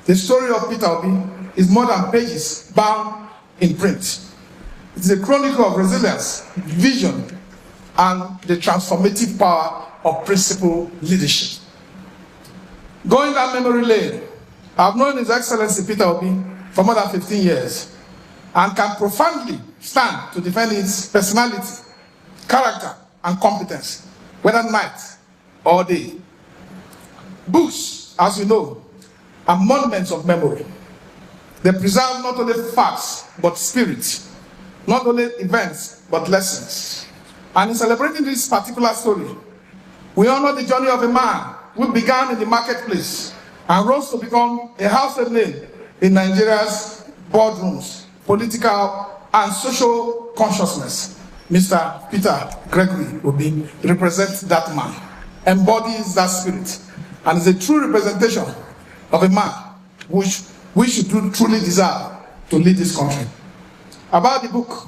The story of Peter Obi is more than pages bound in print. It is a chronicle of resilience, vision, and the transformative power of principled leadership. Going down memory lane, I've known His Excellency Peter Obi for more than 15 years and can profoundly stand to defend his personality, character, and competence, whether night or day. Books, as you know, are monuments of memory. They preserve not only facts, but spirit, not only events, but lessons. And in celebrating this particular story, we honor the journey of a man who began in the marketplace and rose to become a household name in Nigeria's boardrooms, political and social consciousness. Mr. Peter Gregory Obi represents that man, embodies that spirit, and is a true representation of a man which we should truly deserve to lead this country. About the book,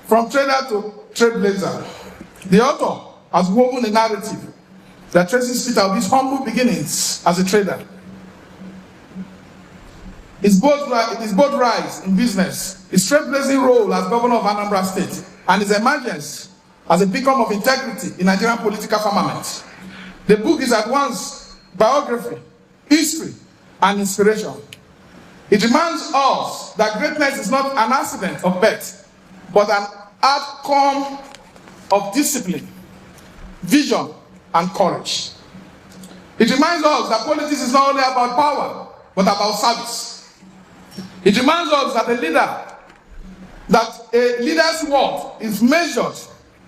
From Trader to Trailblazer, the author has woven a narrative that traces Peter Obi's humble beginnings as a trader, his bold rise in business, his trailblazing role as governor of Anambra State, and his emergence as a beacon of integrity in Nigerian political firmament. The book is at once biography, history, and inspiration. It reminds us that greatness is not an accident of birth, but an outcome of discipline, vision, and courage. It reminds us that politics is not only about power, but about service. It reminds us that a leader's worth is measured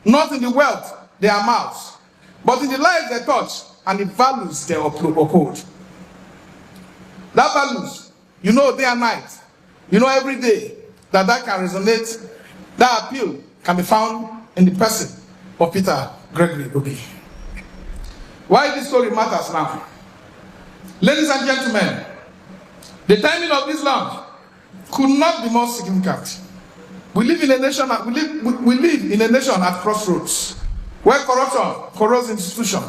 not in the wealth they amass, but in the lives they touch and the values they uphold. That values, you know, day and night, you know, every day that can resonate. That appeal can be found in the person of Peter Gregory Obi. Why this story matters now? Ladies and gentlemen, the timing of this launch could not be more significant. We live in a nation at crossroads, where corruption corrodes institutions,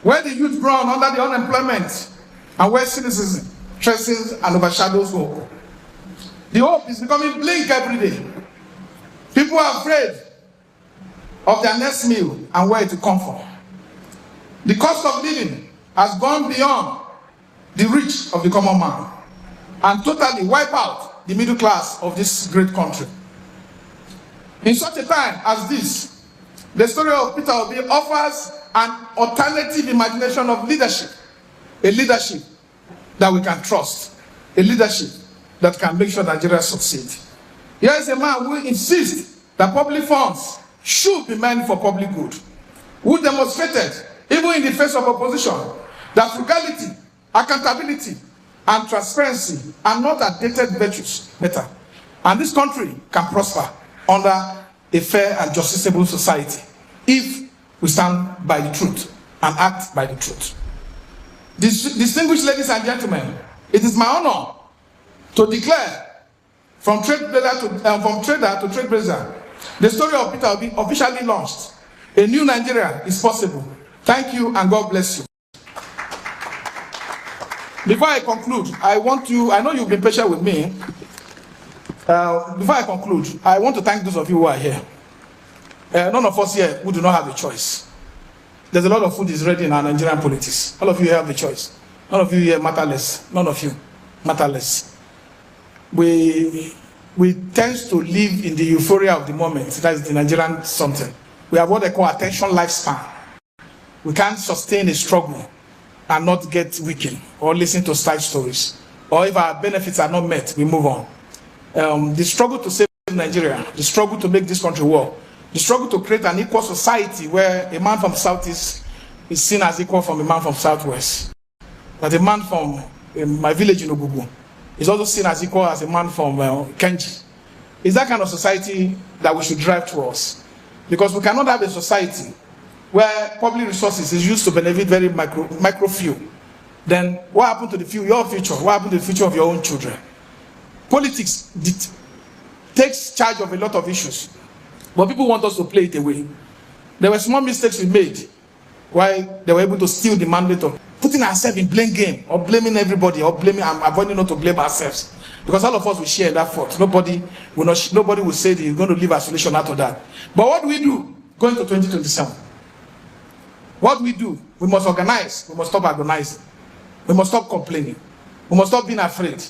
where the youth groan under the unemployment, and where cynicism stresses and overshadows hope. The hope is becoming bleak every day. People are afraid of their next meal and where to come from. The cost of living has gone beyond the reach of the common man and totally wipe out the middle class of this great country. In such a time as this, the story of Peter Obi offers an alternative imagination of leadership, a leadership that we can trust, a leadership that can make sure Nigeria succeeds. Here is a man who insists that public funds should be meant for public good, who demonstrated, even in the face of opposition, that frugality, accountability, and transparency are not outdated virtues better. And this country can prosper under a fair and justiciable society if we stand by the truth and act by the truth. Distinguished ladies and gentlemen, it is my honor to declare from trader to trailblazer, the story of Peter Obi officially launched. A new Nigeria is possible. Thank you and God bless you. Before I conclude, I know you've been patient with me. Before I conclude, I want to thank those of you who are here. None of us here who do not have a choice. There's a lot of food is ready in our Nigerian politics. All of you have the choice. None of you here matter less. None of you matter less. We tend to live in the euphoria of the moment. That is the Nigerian something. We have what they call attention lifespan. We can't sustain a struggle and not get weakened or listen to side stories. Or if our benefits are not met, we move on. The struggle to save Nigeria, the struggle to make this country work, the struggle to create an equal society where a man from Southeast is seen as equal from a man from Southwest. That a man from my village in Ogugu is also seen as equal as a man from Kenji. It's that kind of society that we should drive towards. Because we cannot have a society where public resources is used to benefit very micro few. Then what happened to the few, your future? What happened to the future of your own children? Politics takes charge of a lot of issues, but people want us to play it away. There were small mistakes we made while they were able to steal the mandate putting ourselves in blame game or blaming everybody or blaming and avoiding not to blame ourselves. Because all of us will share that fault. Nobody will say that you're going to leave isolation out of that. But what do we do going to 2027? What do? We must organize. We must stop agonizing. We must stop complaining. We must stop being afraid.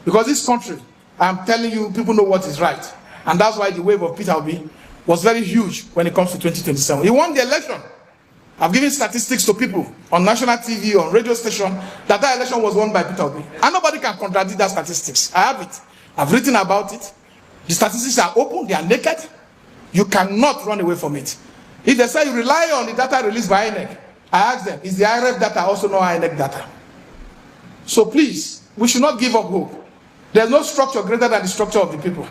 Because this country, I'm telling you, people know what is right. And that's why the wave of Peter Obi was very huge when it comes to 2027. He won the election. I've given statistics to people on national TV, on radio station, that election was won by Peter Obi. And nobody can contradict that statistics. I have it. I've written about it. The statistics are open. They are naked. You cannot run away from it. If they say you rely on the data released by INEC, I ask them, is the IRF data also not INEC data? So please, we should not give up hope. There's no structure greater than the structure of the people.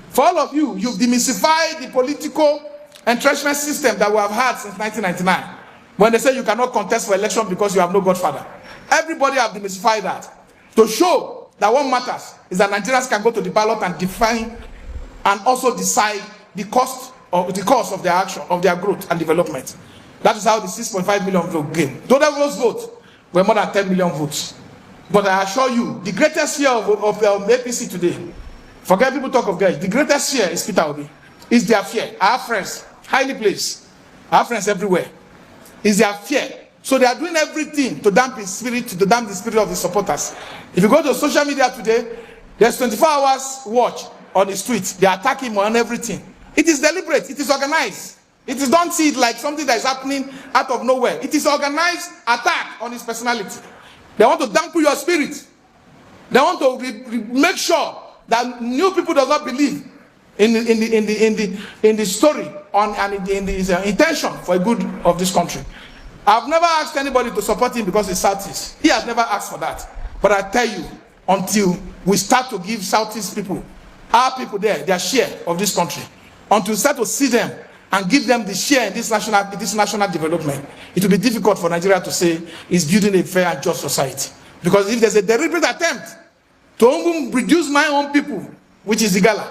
For all of you, you've demystified the political entrenchment system that we have had since 1999. When they say you cannot contest for election because you have no godfather. Everybody have demystified that. To show that what matters is that Nigerians can go to the ballot and define and also decide the cost of their action, of their growth and development. That is how the 6.5 million vote gain. Those votes were more than 10 million votes. But I assure you, the greatest fear of APC today, forget people talk of guys, the greatest fear is Peter Obi. It's their fear. I have friends, highly placed. I have friends everywhere. It's their fear. So they are doing everything to damp his spirit, to damp the spirit of the supporters. If you go to social media today, there's 24 hours watch on the streets. They attack him on everything. It is deliberate. It is organized. Don't see it like something that is happening out of nowhere. It is organized attack on his personality. They want to dampen your spirit. They want to make sure that new people do not believe in the story and in his intention for the good of this country. I've never asked anybody to support him because he's Southeast. He has never asked for that. But I tell you, until we start to give Southeast people, our people there, their share of this country, until we start to see them and give them the share in this national development, it will be difficult for Nigeria to say it's building a fair and just society. Because if there's a deliberate attempt to reduce my own people, which is Igala,